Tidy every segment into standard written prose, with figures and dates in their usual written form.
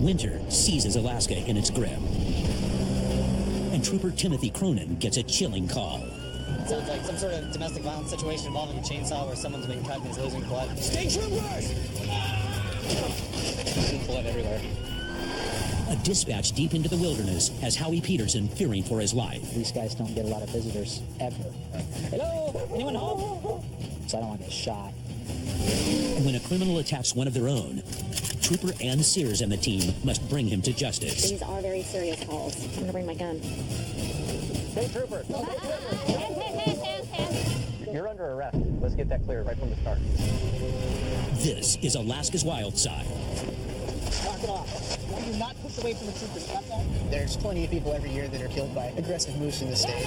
winter seizes Alaska in its grip. And Trooper Timothy Cronin gets a chilling call. Sounds like some sort of domestic violence situation involving a chainsaw where someone's been cut and is losing blood. Stay troopers! Blood everywhere. A dispatch deep into the wilderness has Howie Peterson fearing for his life. These guys don't get a lot of visitors, ever. Hello? Anyone home? So I don't want to get shot. And when a criminal attacks one of their own, Trooper Ann Sears and the team must bring him to justice. These are very serious calls. I'm going to bring my gun. Hey, Trooper. You're under arrest. Let's get that clear right from the start. This is Alaska's Wild Side. Knock it off. Do not push away from the troopers. Got that? There's plenty of people every year that are killed by aggressive moose in the state.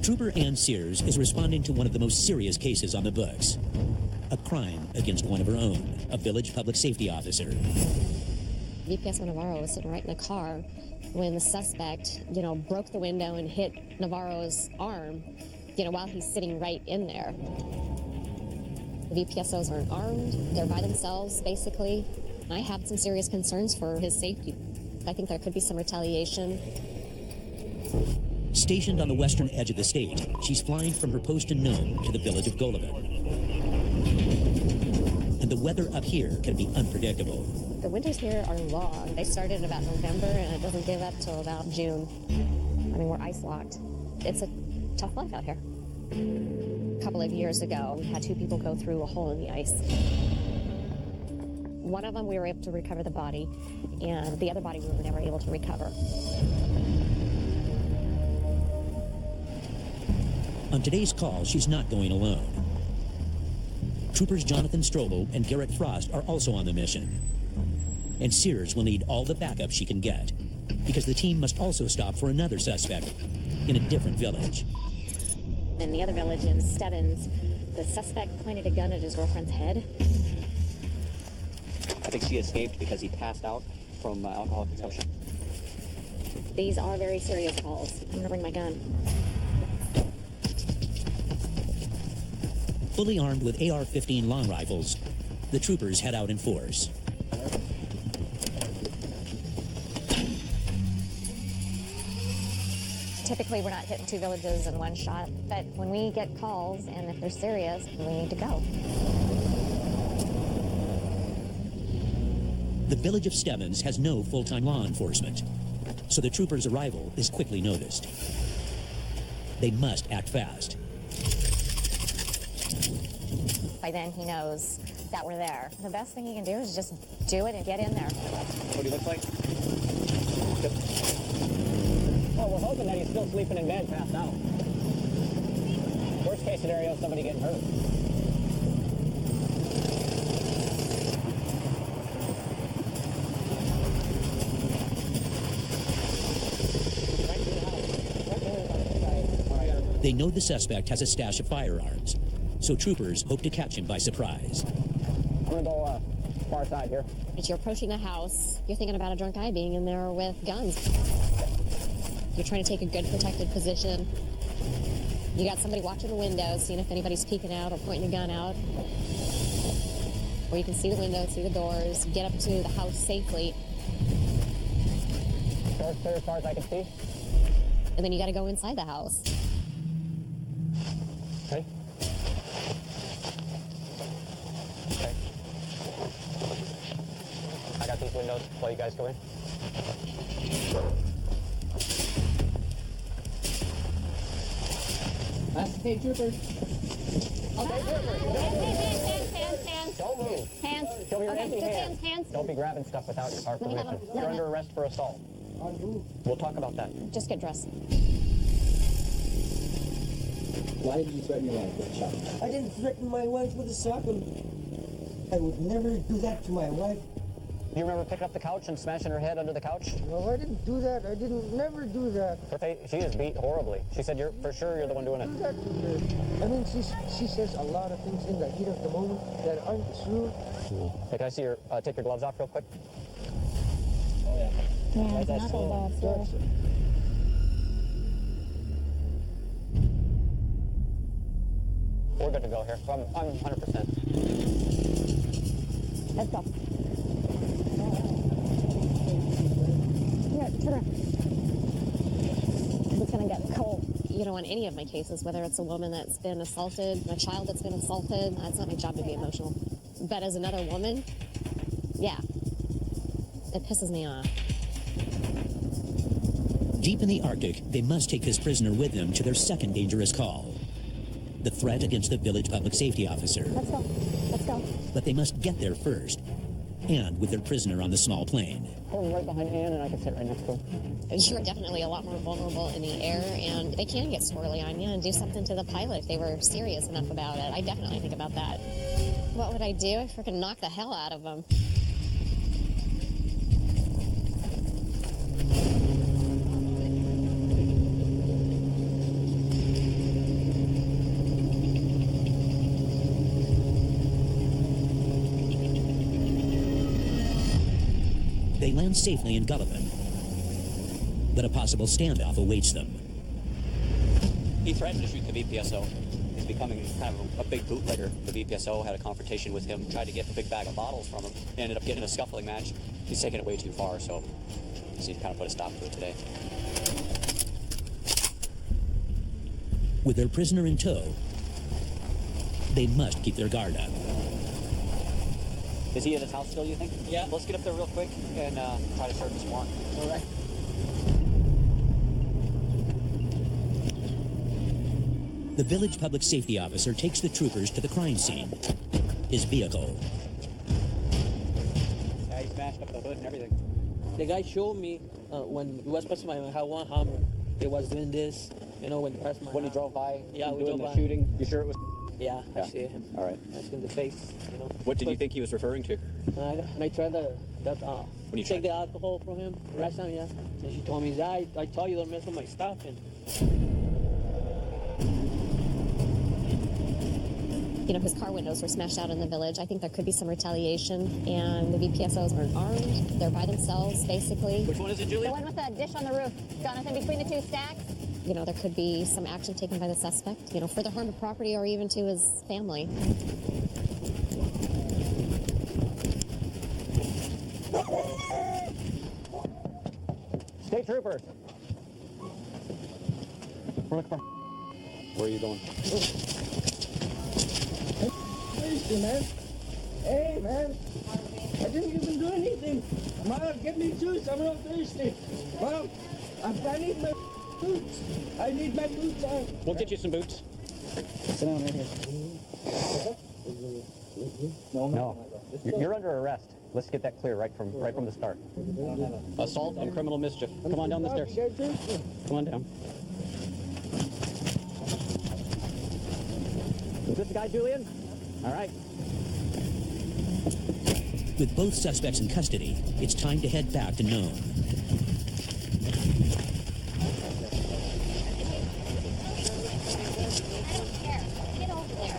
Trooper Ann Sears is responding to one of the most serious cases on the books. A crime against one of her own, a village public safety officer. VPS Navarro was sitting right in the car when the suspect, broke the window and hit Navarro's arm, while he's sitting right in there. The VPSOs aren't armed. They're by themselves, basically. I have some serious concerns for his safety. I think there could be some retaliation. Stationed on the western edge of the state, she's flying from her post in Nome to the village of Golovin. And the weather up here can be unpredictable. The winters here are long. They started in about November, and it doesn't give up till about June. I mean, we're ice-locked. It's a tough life out here. A couple of years ago, we had 2 people go through a hole in the ice. One of them, we were able to recover the body, and the other body we were never able to recover. On today's call, she's not going alone. Troopers Jonathan Strobel and Garrett Frost are also on the mission. And Sears will need all the backup she can get, because the team must also stop for another suspect in a different village. In the other village in Stebbins, the suspect pointed a gun at his girlfriend's head. I think she escaped because he passed out from alcohol consumption. These are very serious calls. I'm going to bring my gun. Fully armed with AR-15 long rifles, the troopers head out in force. Typically, we're not hitting 2 villages in one shot, but when we get calls, and if they're serious, we need to go. The village of Stebbins has no full-time law enforcement, so the troopers' arrival is quickly noticed. They must act fast. By then, he knows that we're there. The best thing he can do is just do it and get in there. What do you look like? Well, we're hoping that he's still sleeping in bed, passed out. Worst case scenario, somebody getting hurt. They know the suspect has a stash of firearms, so troopers hope to catch him by surprise. I'm gonna go far side here. As you're approaching the house, you're thinking about a drunk guy being in there with guns. You're trying to take a good protected position. You got somebody watching the windows, seeing if anybody's peeking out or pointing a gun out. Or you can see the windows, see the doors, get up to the house safely. Door's clear as far as I can see. And then you got to go inside the house. Okay. Okay. I got these windows while you guys go in. That's okay, troopers. Okay, troopers. Hands. Don't move. Hands. Show me your Okay, empty just hands. hands. Don't be grabbing stuff without our Let me have permission. a- You're under arrest for assault. We'll talk about that. Just get dressed. Why did you threaten your wife with a shotgun? I didn't threaten my wife with a shotgun. I would never do that to my wife. Do you remember picking up the couch and smashing her head under the couch? No, I didn't do that. I didn't never do that. She is beat horribly. She said for sure you're the one doing Do it. that to her. I mean, she says a lot of things in the heat of the moment that aren't true. Hey, can I see take your gloves off real quick? Yeah, That's not cool. bad, We're good to go here. I'm 100%. Let's go. Here, turn around. It's gonna get cold. You know, in any of my cases, whether it's a woman that's been assaulted, a child that's been assaulted, it's not my job to be emotional. But as another woman, yeah, it pisses me off. Deep in the Arctic, they must take this prisoner with them to their second dangerous call. The threat against the village public safety officer. Let's go. Let's go. But they must get there first, and with their prisoner on the small plane. Pull him right behind Ann, and I can sit right next to him. You're definitely a lot more vulnerable in the air, and they can get squirrely on you and do something to the pilot if they were serious enough about it. I definitely think about that. What would I do? I freaking knock the hell out of them. They land safely in Gullivan, but a possible standoff awaits them. He threatened to shoot the VPSO. He's becoming kind of a big bootlegger. The VPSO had a confrontation with him, tried to get a big bag of bottles from him, and ended up getting in a scuffling match. He's taken it way too far, so he kind of put a stop to it today. With their prisoner in tow, they must keep their guard up. Is he at his house still, you think? Yeah. Let's get up there real quick and try to serve this warrant. All right. The village public safety officer takes the troopers to the crime scene. His vehicle. Yeah, he smashed up the hood and everything. The guy showed me when he was passing by my one Hummer. He was doing this, you know, when he passed my When he house. drove by, Yeah, we doing drove the by. shooting, you sure it was? Yeah, Yeah. I see him. All right. That's in the face, you know. What did you think he was referring to? And I tried to When you take tried- the alcohol from him last time, yeah. And she told me, I told you don't mess with my stuff. And You know, his car windows were smashed out in the village. I think there could be some retaliation, and the VPSOs aren't armed. They're by themselves, basically. Which one is it, Julie? The one with the dish on the roof, Jonathan, between the two stacks. You know, there could be some action taken by the suspect, you know, for the harm to property or even to his family. State troopers. We're looking for... Where are you going? thirsty, man. Hey, man. I didn't even do anything. Mom, get me juice. I'm not thirsty. Mom, I need my boots. I need my boots on. We'll get you some boots. Sit down right here. No. You're under arrest. Let's get that clear right from the start. Assault and criminal mischief. Come on down the stairs. Come on down. Is this the guy, Julian? All right. With both suspects in custody, it's time to head back to Nome. Get over there.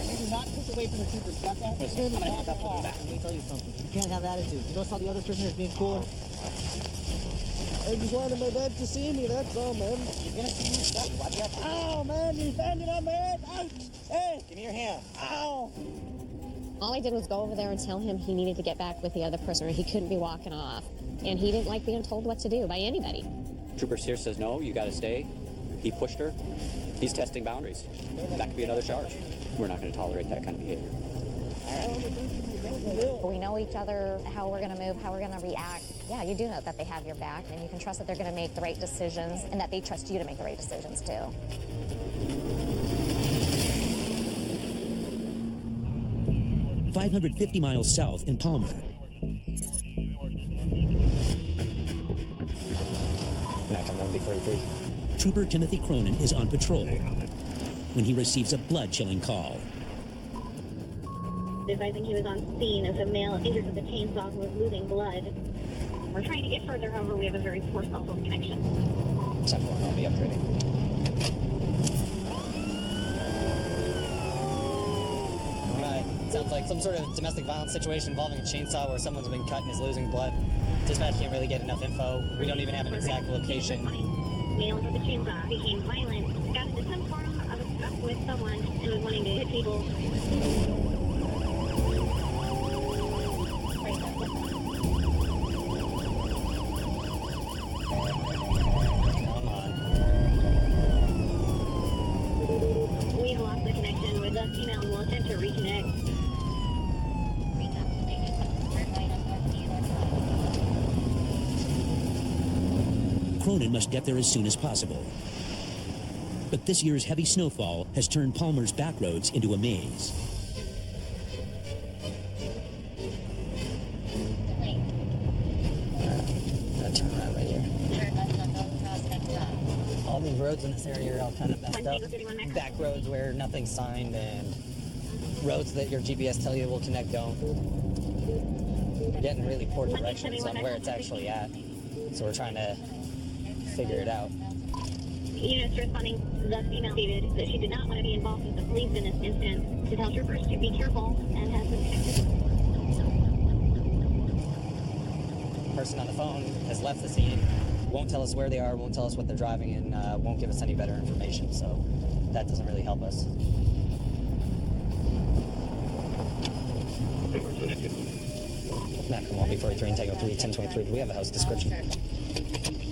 You do not push away from the troopers. Got that? I'm gonna have that for the back. Let me tell you something. You can't have attitude. You notice how the other prisoners being cool? I just wanted my dad to see me, that's all, man. You're gonna see me stuff. Watch out. Ow, man, you're standing on my head. Ouch. Hey, Give me your hand. ow. All I did was go over there and tell him he needed to get back with the other prisoner. He couldn't be walking off. And he didn't like being told what to do by anybody. Trooper Sears says, no, you got to stay. He pushed her. He's testing boundaries. That could be another charge. We're not going to tolerate that kind of behavior. We know each other, how we're going to move, how we're going to react. Yeah, you do know that they have your back, and you can trust that they're going to make the right decisions, and that they trust you to make the right decisions, too. 550 miles south in Palmer. Trooper Timothy Cronin is on patrol when he receives a blood-chilling call. Advising he was on scene as a male injured with a chainsaw who was losing blood. We're trying to get further, however, we have a very poor cell phone connection. 7-1, I'll be upgrading. sounds like some sort of domestic violence situation involving a chainsaw where someone's been cut and is losing blood. Dispatch can't really get enough info. We don't even have an exact location. Male with a chainsaw became violent, got into some form of a scuffle with someone, and was wanting to hit people. Come on. We've lost the connection with the female and will attempt to reconnect. Cronin must get there as soon as possible. But this year's heavy snowfall has turned Palmer's back roads into a maze. Turn around right here. All these roads in this area are all kind of messed up. Back roads where nothing's signed, and roads that your GPS tell you will connect don't. We're getting really poor directions on where it's actually at, so we're trying to figure it out. Units responding, the female stated that she did not want to be involved with the police in this instance, to tell troopers to be careful and has been connected. Person on the phone has left the scene, won't tell us where they are, won't tell us what they're driving, and won't give us any better information, so that doesn't really help us. Mac, come on, B43 and Tango 3, 1023. Do we have a house description?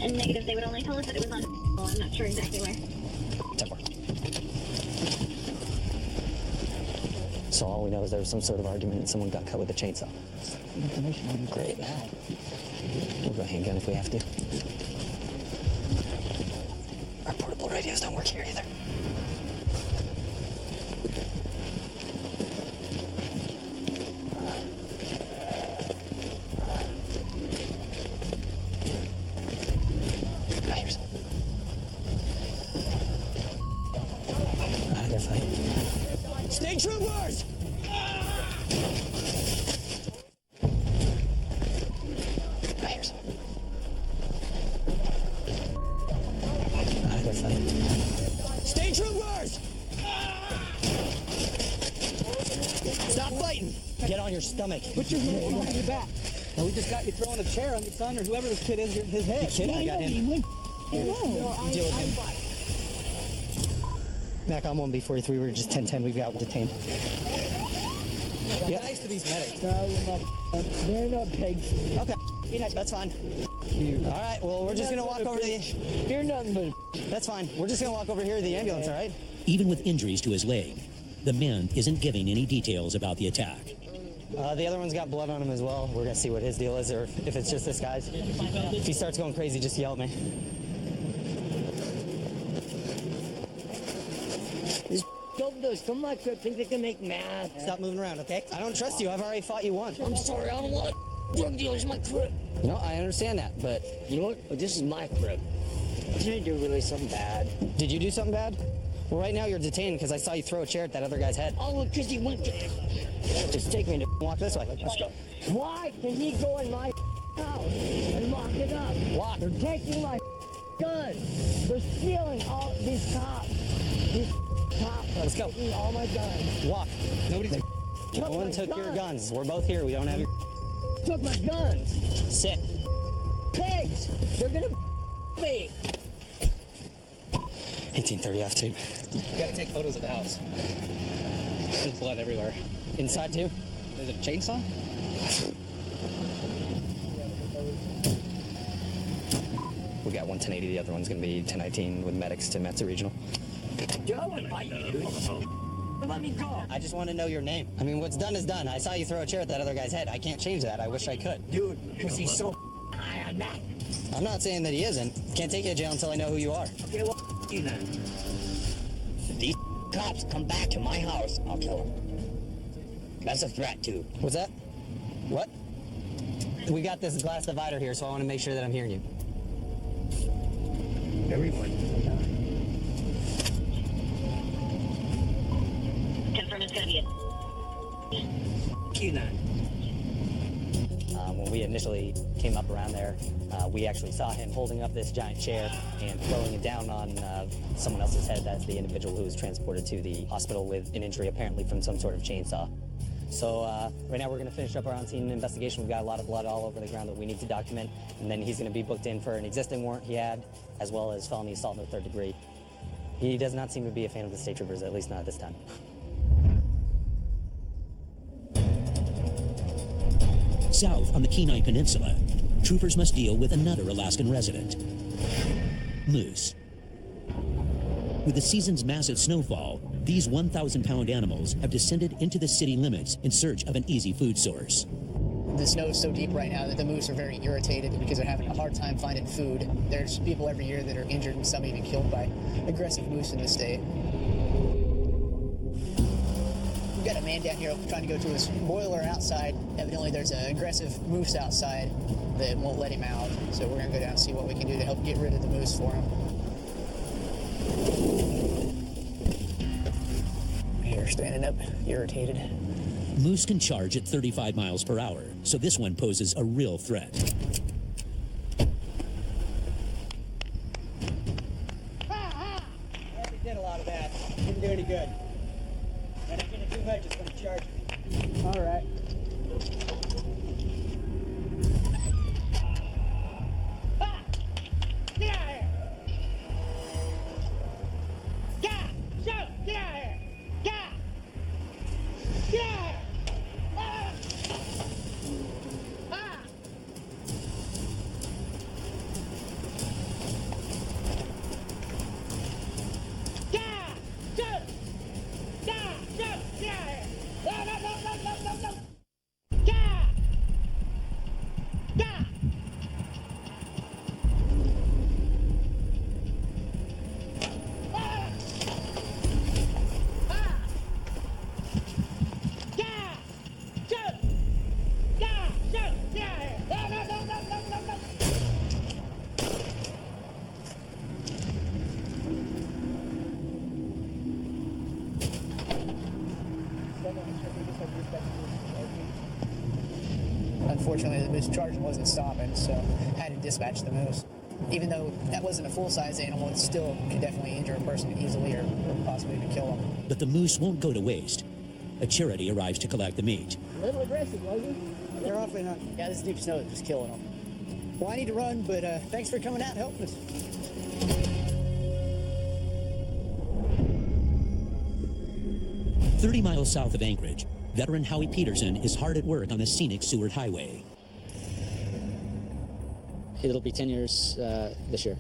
And negative, they would only tell us that it was on. Well, I'm not sure exactly where. 10-4. So all we know is there was some sort of argument and someone got cut with a chainsaw. Information would be great. We'll go handgun if we have to. Our portable radios don't work here either. State troopers! I hear something. They're fighting. State troopers! Stop fighting! Get on your stomach. Put your hand behind your back. Now we just got you throwing a chair on your son or whoever this kid is, his head. The kid, I got him. No, Deal with him. Mac, I'm on B43. We're just 10-10. We've got detained. Yeah. Nice to these medics. No, they're not pigs. Okay. That's fine. All right. Well, we're just gonna walk over to the. You're nothing but. That's fine. We're just gonna walk over here to the ambulance. All right. Even with injuries to his leg, the man isn't giving any details about the attack. The other one's got blood on him as well. We're gonna see what his deal is, or if it's just this guy's. If he starts going crazy, just yell at me. Those some like think they can make math. Stop moving around, okay? I don't trust you. I've already fought you once. I'm sorry, I don't want drug dealers in my crib. No, I understand that, but You know what? This is my crib. Did I do really something bad? did you do something bad? Well, right now you're detained because I saw you throw a chair at that other guy's head. Oh, because he went to. Just take me to. Walk this way. Let's go. Why can he go in my house and lock it up? Walk. They're taking my guns. They're stealing all these cops. These cops are Let's go. taking all my guns. Walk. Nobody's. Took No one my took your guns. guns. We're both here. We don't have your. Took my guns. Sit. Pigs. They're gonna me. 1830 off tape. You gotta take photos of the house. There's blood everywhere. Inside too? There's a chainsaw? We got 11080. The other one's gonna be 1019 with medics to Metza Regional. Joe and my let me go. I just want to know your name. I mean, what's done is done. I saw you throw a chair at that other guy's head. I can't change that. I wish I could. Dude, because he's so high on that. I'm not saying that he isn't. Can't take you to jail until I know who you are. Okay, well, you then. If these cops come back to my house, I'll kill them. That's a threat, too. What's that? What? We got this glass divider here, so I want to make sure that I'm hearing you. Everyone. Confirm it's gonna be a. Q9. When we initially came up around there, we actually saw him holding up this giant chair and throwing it down on someone else's head. That's the individual who was transported to the hospital with an injury apparently from some sort of chainsaw. So right now we're going to finish up our on-scene investigation. We've got a lot of blood all over the ground that we need to document, and then he's going to be booked in for an existing warrant he had, as well as felony assault in the 3rd degree. He does not seem to be a fan of the state troopers, at least not at this time. South on the Kenai Peninsula, troopers must deal with another Alaskan resident, moose. With the season's massive snowfall, these 1,000-pound animals have descended into the city limits in search of an easy food source. The snow is so deep right now that the moose are very irritated because they're having a hard time finding food. There's people every year that are injured and some even killed by aggressive moose in the state. We've got a man down here trying to go to his boiler outside. Evidently there's an aggressive moose outside that won't let him out. So we're going to go down and see what we can do to help get rid of the moose for him. Here, standing up, irritated. Moose can charge at 35 miles per hour, so this one poses a real threat. Yeah, we did a lot of that. Didn't do any good. And if you do much, it's going to charge me. All right. Get out of here! Get out! Shoot! Get out of here! Get out! Get out of here! Unfortunately, the moose charge wasn't stopping, so I had to dispatch the moose. Even though that wasn't a full-size animal, it still could definitely injure a person easily or possibly even kill them. But the moose won't go to waste. A charity arrives to collect the meat. A little aggressive, wasn't he? They're awfully not. Yeah, this deep snow is just killing them. Well, I need to run, but thanks for coming out and helping us. "30 miles south of Anchorage, veteran Howie Peterson is hard at work on the scenic Seward Highway. It'll be 10 years this year.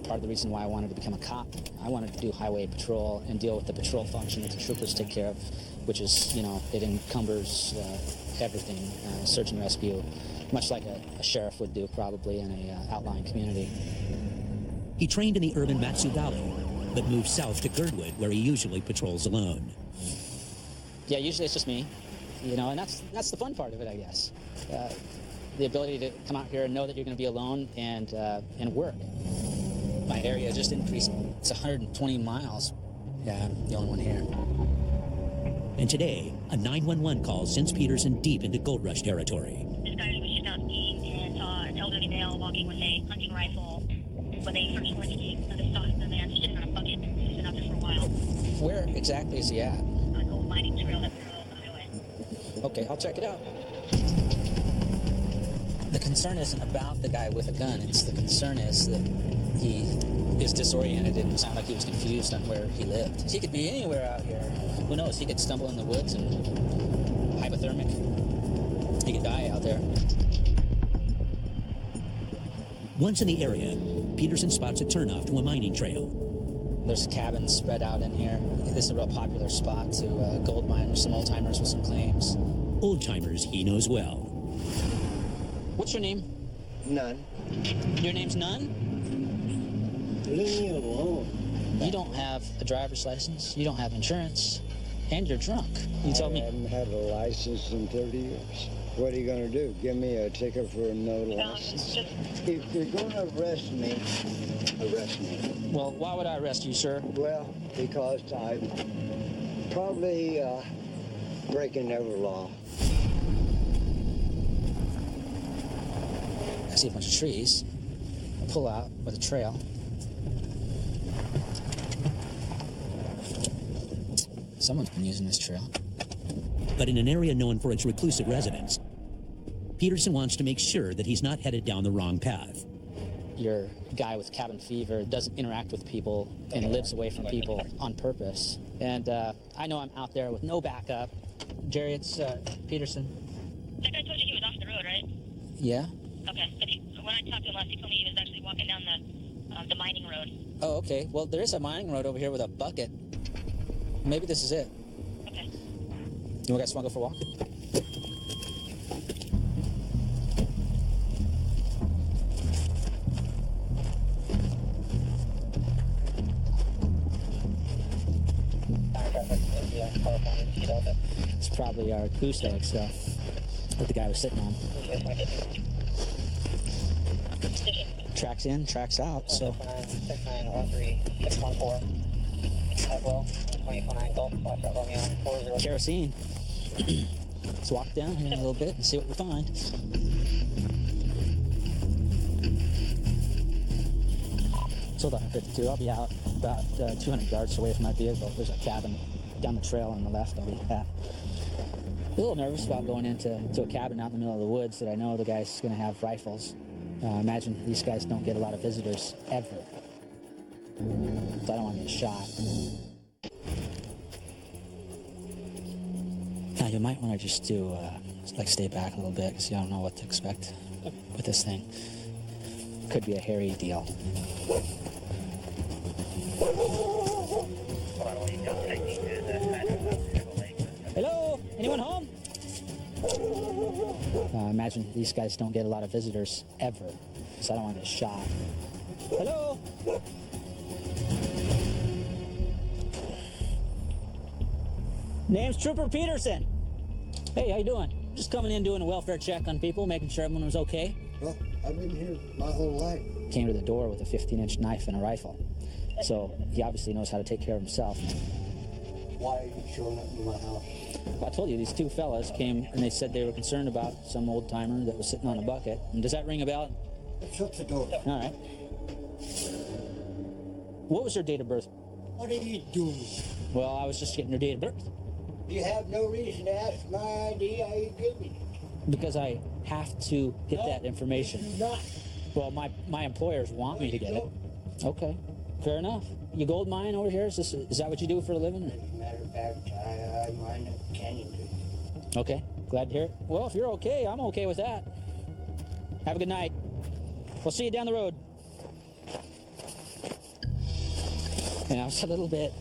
Part of the reason why I wanted to become a cop, I wanted to do highway patrol and deal with the patrol function that the troopers take care of, which is, it encumbers everything, search and rescue, much like a sheriff would do probably in a outlying community. He trained in the urban Matsu Valley, but moved south to Girdwood, where he usually patrols alone. Yeah, usually it's just me, and that's the fun part of it, I guess. The ability to come out here and know that you're going to be alone and work. My area just increased. It's 120 miles. Yeah, I'm the only one here. And today, a 911 call sends Peterson deep into gold rush territory. This guy was just out skiing and saw an elderly male walking with a hunting rifle. When they first went skiing, so they saw the man sitting on a bucket. He's been out there for a while. Where exactly is he at? On a gold mining trail up the highway. Okay, I'll check it out. The concern isn't about the guy with a gun. It's the concern is that he is disoriented and sounded like he was confused on where he lived. He could be anywhere out here. Who knows? He could stumble in the woods and hypothermic. He could die out there. Once in the area, Peterson spots a turnoff to a mining trail. There's cabins spread out in here. This is a real popular spot to gold miners, some old-timers with some claims. Old-timers he knows well. What's your name? None. Your name's None? Leave me alone. You don't have a driver's license, you don't have insurance, and you're drunk. You told me... I haven't had a license in 30 years. What are you going to do? Give me a ticket for no license? If you're going to arrest me, arrest me. Well, why would I arrest you, sir? Well, because I'm probably breaking every law. I see a bunch of trees. I pull out with a trail. Someone's been using this trail. but in an area known for its reclusive residents. Peterson wants to make sure that he's not headed down the wrong path. Your guy with cabin fever doesn't interact with people and lives away from people on purpose. And I know I'm out there with no backup. Jerry, it's Peterson. That guy told you he was off the road, right? Yeah? Okay. When I talked to him last, he told me he was actually walking down the mining road. Oh, okay. Well, there is a mining road over here with a bucket. Maybe this is it. Okay. You guys want to go for a walk? It's probably our goose egg stuff that the guy was sitting on. Tracks in, tracks out, so. 6903-614. Kerosene. Let's walk down here a little bit and see what we find. It's hold on 52. I'll be out about 200 yards away from my vehicle. There's a cabin down the trail on the left. I'll be at. A little nervous about going into a cabin out in the middle of the woods that I know the guy's going to have rifles. Imagine these guys don't get a lot of visitors ever. So I don't want to get shot. Now you might want to just do stay back a little bit because you don't know what to expect with this thing. Could be a hairy deal. Hello? Anyone home? Imagine these guys don't get a lot of visitors ever, so I don't want to get shot. Hello? Name's Trooper Peterson. Hey, how you doing? Just coming in doing a welfare check on people, making sure everyone was okay. Well, I've been here my whole life. Came to the door with a 15-inch knife and a rifle. So he obviously knows how to take care of himself. Why are you showing up in my house? Well, I told you, these two fellas came and they said they were concerned about some old timer that was sitting on a bucket. And does that ring a bell? Shut the door. All right. What was your date of birth? What are you doing? Well, I was just getting your date of birth. You have no reason to ask my ID. How you give me? Because I have to get that information. You do not. Well, my employers want me to get it. Okay, fair enough. You gold mine over here? Is that what you do for a living? As a matter of fact, I mine a canyon. Okay, glad to hear it. Well, if you're okay, I'm okay with that. Have a good night. We'll see you down the road. And I was a little bit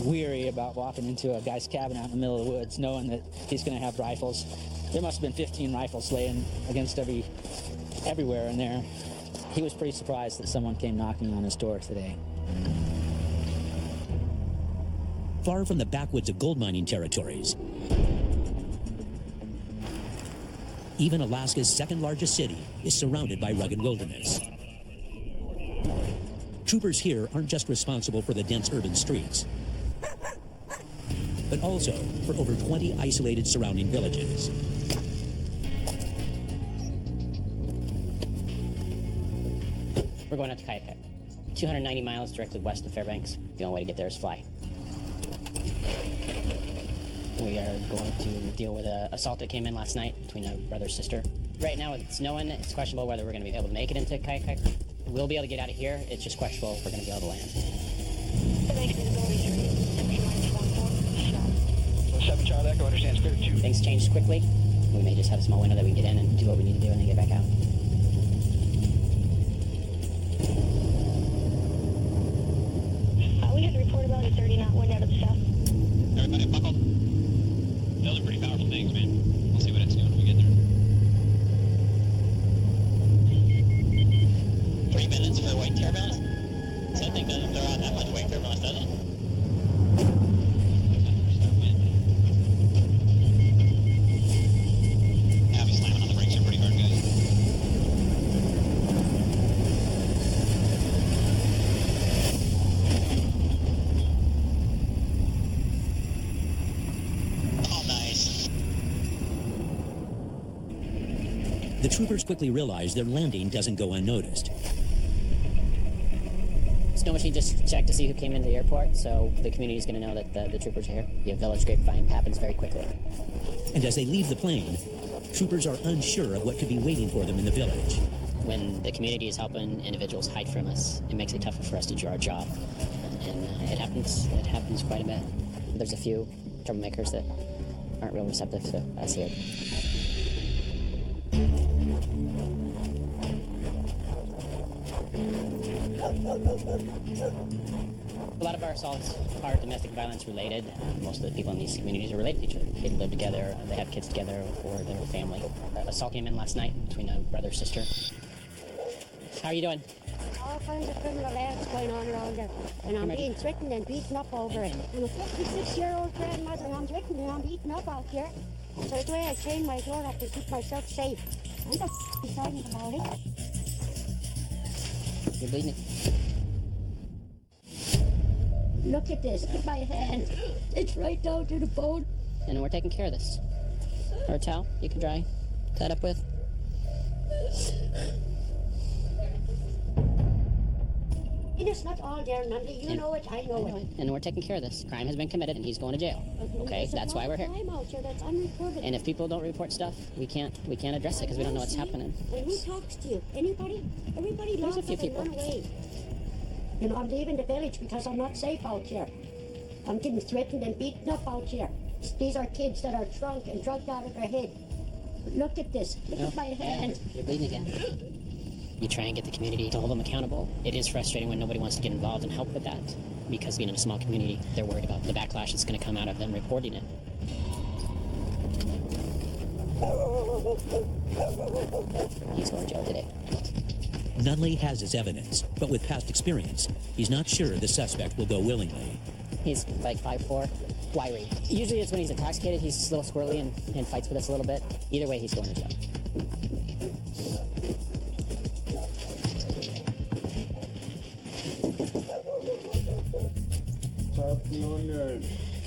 weary about walking into a guy's cabin out in the middle of the woods, knowing that he's going to have rifles. There must have been 15 rifles laying against everywhere in there. He was pretty surprised that someone came knocking on his door today. Far from the backwoods of gold mining territories, even Alaska's second largest city is surrounded by rugged wilderness. Troopers here aren't just responsible for the dense urban streets, but also for over 20 isolated surrounding villages. We're going out to Kayak. 290 miles directly west of Fairbanks. The only way to get there is fly. We are going to deal with an assault that came in last night between a brother and sister. Right now, with it snowing, it's questionable whether we're going to be able to make it into Kayak. We'll be able to get out of here. It's just questionable if we're going to be able to land. 7 Charlie Echo understands clear 2. Things changed quickly. We may just have a small window that we can get in and do what we need to do and then get back out. We had to report about a 30 knot wind out of the south. Everybody buckled. Those are pretty powerful things, man. We'll see what it's doing when we get there. 3 minutes for white turbulence. So that thing doesn't throw out that much white turbulence, does it? Yeah, I'll be slamming on the brakes here pretty hard, guys. Oh, nice. The troopers quickly realize their landing doesn't go unnoticed. snow machine just checked to see who came into the airport, so the community is going to know that the troopers are here. The village grapevine happens very quickly. And as they leave the plane, troopers are unsure of what could be waiting for them in the village. When the community is helping individuals hide from us, it makes it tougher for us to do our job. And it happens quite a bit. There's a few troublemakers that aren't real receptive to us here. A lot of our assaults are domestic violence related. Most of the people in these communities are related to each other. They live together, they have kids together, or they're a family. Assault came in last night between a brother and sister. How are you doing? All kinds of criminal acts going on around there. And I'm being threatened and beaten up over it. I'm a 56-year-old grandmother and I'm threatened and I'm beaten up out here. So that's why I chain my door up to keep myself safe. I'm not deciding about it. You're bleeding. Look at this. Look at my hand. It's right down to the bone. And we're taking care of this. Or a towel you can dry that up with. It is not all there, Nundy. You know it, I know it. And we're taking care of this. Crime has been committed and he's going to jail. Okay, that's why we're here. Out here that's unreported. And if people don't report stuff, we can't address it because we don't know what's happening. And who talks to you? Anybody? Everybody There's locked a few up people. and run away. You know, I'm leaving the village because I'm not safe out here. I'm getting threatened and beaten up out here. These are kids that are drunk and drugged out of their head. Look at this. Look at my hand. You're bleeding again. You try and get the community to hold them accountable. It is frustrating when nobody wants to get involved and help with that, because being in a small community, they're worried about the backlash that's going to come out of them reporting it. He's going to jail today. Nunley has his evidence, but with past experience, he's not sure the suspect will go willingly. He's like 5'4", wiry. Usually it's when he's intoxicated, he's a little squirrely and fights with us a little bit. Either way, he's going to jail.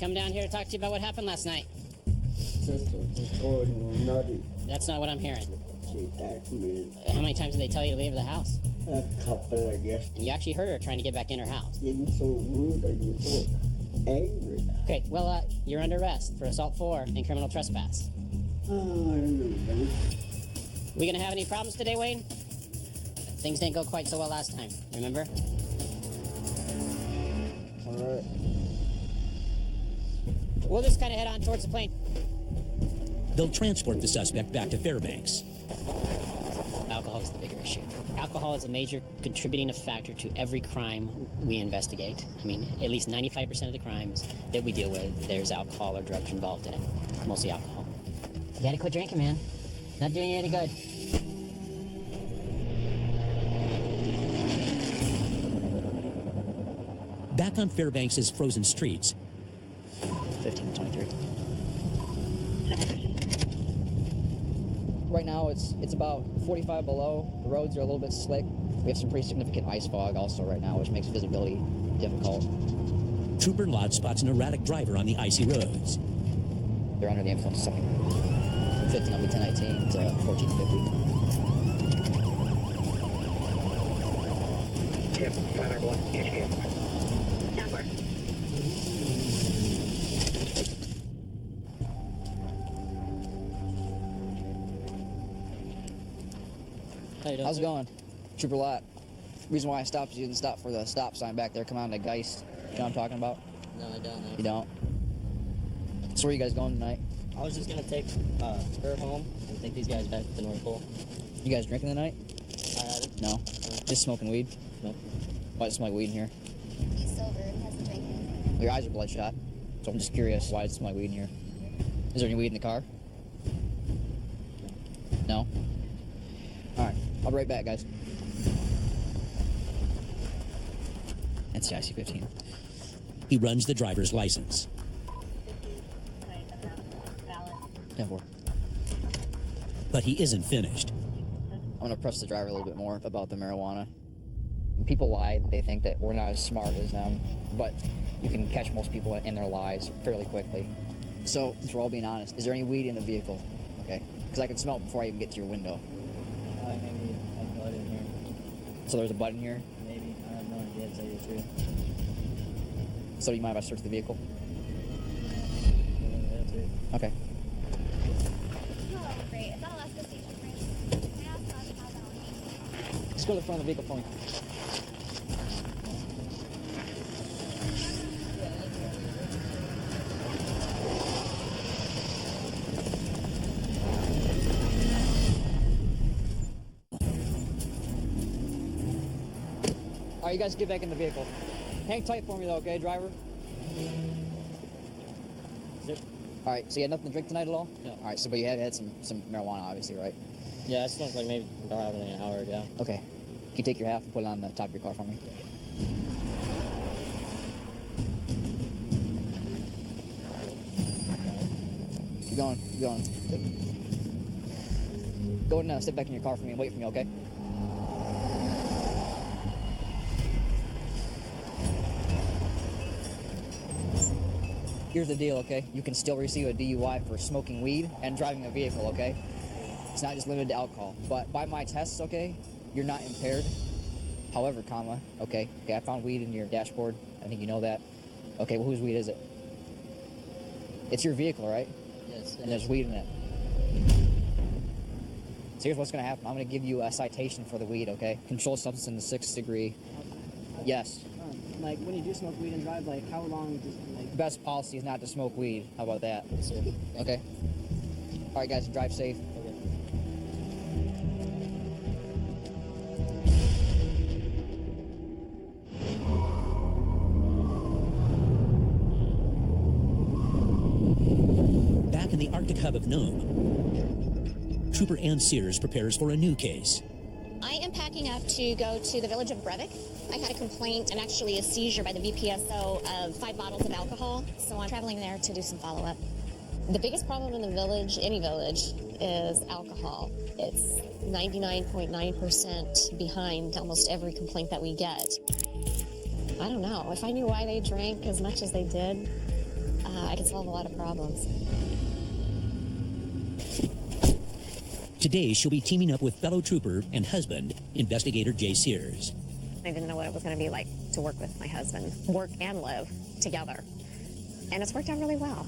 Come down here to talk to you about what happened last night. That's not what I'm hearing. How many times did they tell you to leave the house? A couple, I guess. And you actually heard her trying to get back in her house. Getting so rude and so angry. Okay, well, you're under arrest for assault 4 and criminal trespass. We gonna have any problems today, Wayne? Things didn't go quite so well last time, remember? Alright. We'll just kind of head on towards the plane. They'll transport the suspect back to Fairbanks. Alcohol is the bigger issue. Alcohol is a major contributing factor to every crime we investigate. I mean, at least 95% of the crimes that we deal with, there's alcohol or drugs involved in it. Mostly alcohol. You gotta quit drinking, man. Not doing you any good. Back on Fairbanks' frozen streets, 1523. Right now it's about 45 below. The roads are a little bit slick. We have some pretty significant ice fog also right now, which makes visibility difficult. Trooper Lott spots an erratic driver on the icy roads. They're under the influence of something. 15 will be 1019 to 1450. Yep, 501, HQ. Number. How's it going? Trooper Lott. Reason why I stopped is you didn't stop for the stop sign back there. Come on to Geist. You know what I'm talking about? No, I don't know. You don't? So where are you guys going tonight? I was just gonna take her home and take these guys back to the North Pole. You guys drinking tonight? I haven't. No? Just smoking weed? No. Why does it smell like weed in here? He's sober and hasn't drinking. Your eyes are bloodshot. So I'm just curious, why does it smell like weed in here? Is there any weed in the car? No? Alright, I'll be right back, guys. That's the IC-15. He runs the driver's license. 10-4. But he isn't finished. I'm gonna press the driver a little bit more about the marijuana. People lie, they think that we're not as smart as them, but you can catch most people in their lies fairly quickly. So, since we're all being honest, is there any weed in the vehicle? Okay, because I can smell it before I even get to your window. Maybe a butt in here. So there's a butt in here? Maybe. I have no idea. to tell you the truth. So do you mind if I search the vehicle? Yeah, okay. Oh, great. Is that Alaska Station, right? Can I ask how that on? Just go to the front of the vehicle for me. All right, you guys get back in the vehicle. Hang tight for me though, okay, driver? All right, so you had nothing to drink tonight at all? No. All right, so but you had some marijuana, obviously, right? Yeah, it smoked like maybe probably an hour ago. Okay. Can you take your half and put it on the top of your car for me? Keep going, keep going. Go ahead and step back in your car for me and wait for me, okay? Here's the deal, okay? You can still receive a DUI for smoking weed and driving a vehicle, okay? It's not just limited to alcohol. But by my tests, okay, you're not impaired. However, okay, I found weed in your dashboard. I think you know that. Okay, well, whose weed is it? It's your vehicle, right? Yes. And there's weed in it. So here's what's gonna happen. I'm gonna give you a citation for the weed, okay? Controlled substance in the 6th degree. Yes. Like, when you do smoke weed and drive, like, how long does, like... Best policy is not to smoke weed. How about that? Okay. All right, guys, drive safe. Okay. Back in the Arctic hub of Nome, Trooper Ann Sears prepares for a new case. I am packing up to go to the village of Brevik. I had a complaint and actually a seizure by the VPSO of 5 bottles of alcohol, so I'm traveling there to do some follow-up. The biggest problem in the village, any village, is alcohol. It's 99.9% behind almost every complaint that we get. I don't know. If I knew why they drank as much as they did, I could solve a lot of problems. Today, she'll be teaming up with fellow trooper and husband, investigator Jay Sears. I didn't know what it was going to be like to work with my husband, work and live together. And it's worked out really well.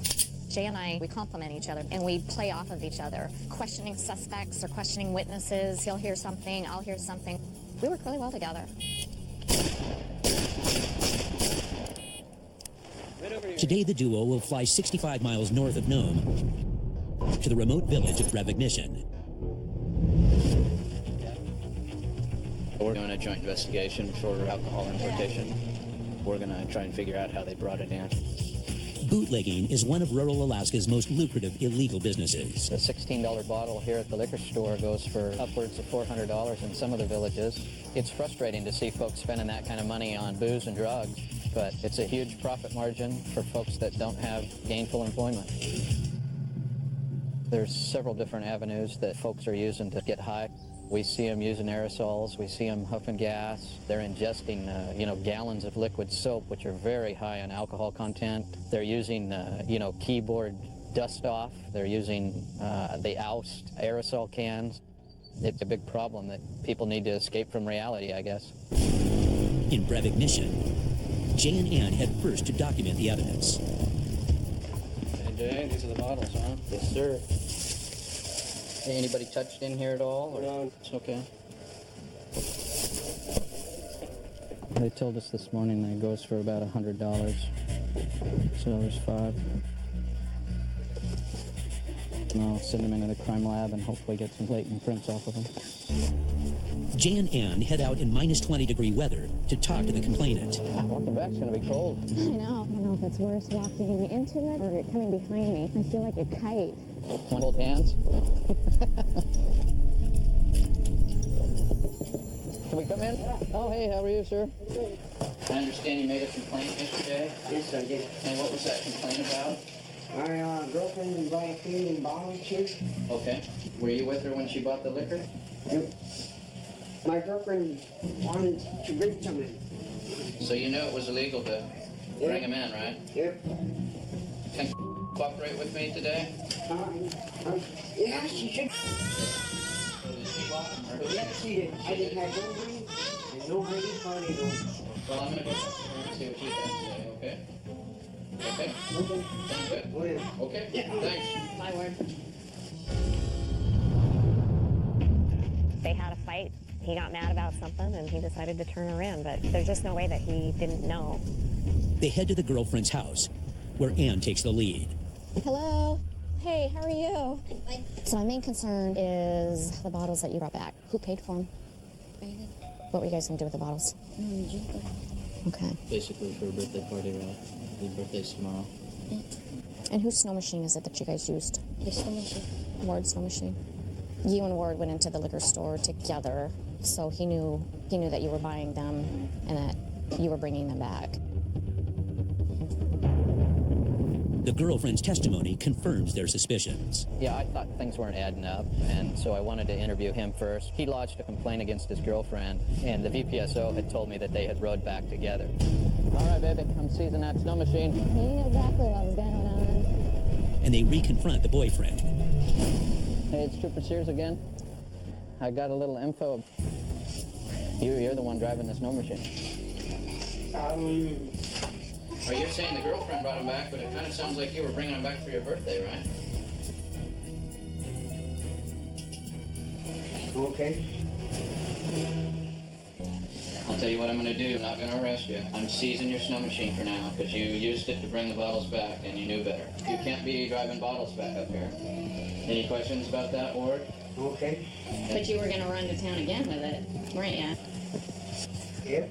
Jay and I, we complement each other, and we play off of each other. Questioning suspects or questioning witnesses. He'll hear something, I'll hear something. We work really well together. Today, the duo will fly 65 miles north of Nome to the remote village of Brevik Mission. We're doing a joint investigation for alcohol importation. We're going to try and figure out how they brought it in. Bootlegging is one of rural Alaska's most lucrative illegal businesses. A $16 bottle here at the liquor store goes for upwards of $400 in some of the villages. It's frustrating to see folks spending that kind of money on booze and drugs, but it's a huge profit margin for folks that don't have gainful employment. There's several different avenues that folks are using to get high. We see them using aerosols, we see them huffing gas. They're ingesting, gallons of liquid soap, which are very high in alcohol content. They're using, keyboard dust off. They're using the oust aerosol cans. It's a big problem that people need to escape from reality, I guess. In Brevik Mission, Jay and Ann head first to document the evidence. Hey, Jay, these are the bottles, huh? Yes, sir. Anybody touched in here at all? No. It's okay. They told us this morning that it goes for about $100. So there's 5. And I'll send them into the crime lab and hopefully get some blatant prints off of them. Jay and Ann head out in minus 20-degree weather to talk to the complainant. Walking back's gonna be cold. I know. I don't know if it's worse walking into it or coming behind me. I feel like a kite. Want to hold hands? Can we come in? Oh, hey, how are you, sir? I understand you made a complaint yesterday. Yes, I did. And what was that complaint about? My girlfriend was buying food in bottles here. Okay. Were you with her when she bought the liquor? Yep. My girlfriend wanted to bring some in. So you know it was illegal to bring him in, right? Yep. Can you cooperate with me today? Yeah, she should. Did she walk? Yeah, she did. I didn't have no money and no ID card. Well, I'm gonna go talk to her and see what she's got to say, okay? Okay? Okay. Sounds good? Oh, yeah. Okay? Yeah. Thanks. Bye, Ward. They had a fight. He got mad about something and he decided to turn her in, but there's just no way that he didn't know. They head to the girlfriend's house, where Ann takes the lead. Hello. Hey, how are you? So my main concern is the bottles that you brought back. Who paid for them? What were you guys going to do with the bottles? Okay. Basically for a birthday party, right? The birthday's tomorrow. And whose snow machine is it that you guys used? The snow machine. Ward's snow machine. You and Ward went into the liquor store together, so he knew that you were buying them and that you were bringing them back. The girlfriend's testimony confirms their suspicions. Yeah, I thought things weren't adding up, and so I wanted to interview him first. He lodged a complaint against his girlfriend, and the VPSO had told me that they had rode back together. All right, baby, I'm seizing that snow machine. He knew exactly what was going on. And they reconfront the boyfriend. Hey, it's Trooper Sears again. I got a little info. You're the one driving the snow machine. Well, you're saying the girlfriend brought him back, but it kind of sounds like you were bringing him back for your birthday, right? Okay. I'll tell you what I'm going to do. I'm not going to arrest you. I'm seizing your snow machine for now because you used it to bring the bottles back and you knew better. You can't be driving bottles back up here. Any questions about that, Ward? Okay. But you were going to run to town again with it, weren't you? Yep.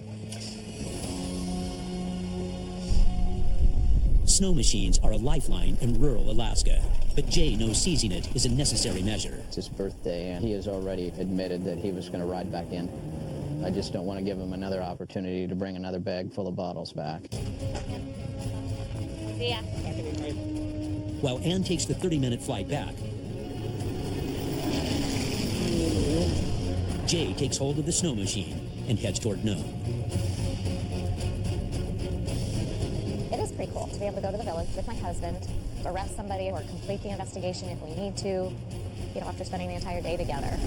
Snow machines are a lifeline in rural Alaska, but Jay knows seizing it is a necessary measure. It's his birthday, and he has already admitted that he was going to ride back in. I just don't want to give him another opportunity to bring another bag full of bottles back. See ya. While Ann takes the 30-minute flight back, Jay takes hold of the snow machine and heads toward Nome. It is pretty cool to be able to go to the village with my husband, arrest somebody or complete the investigation if we need to, after spending the entire day together.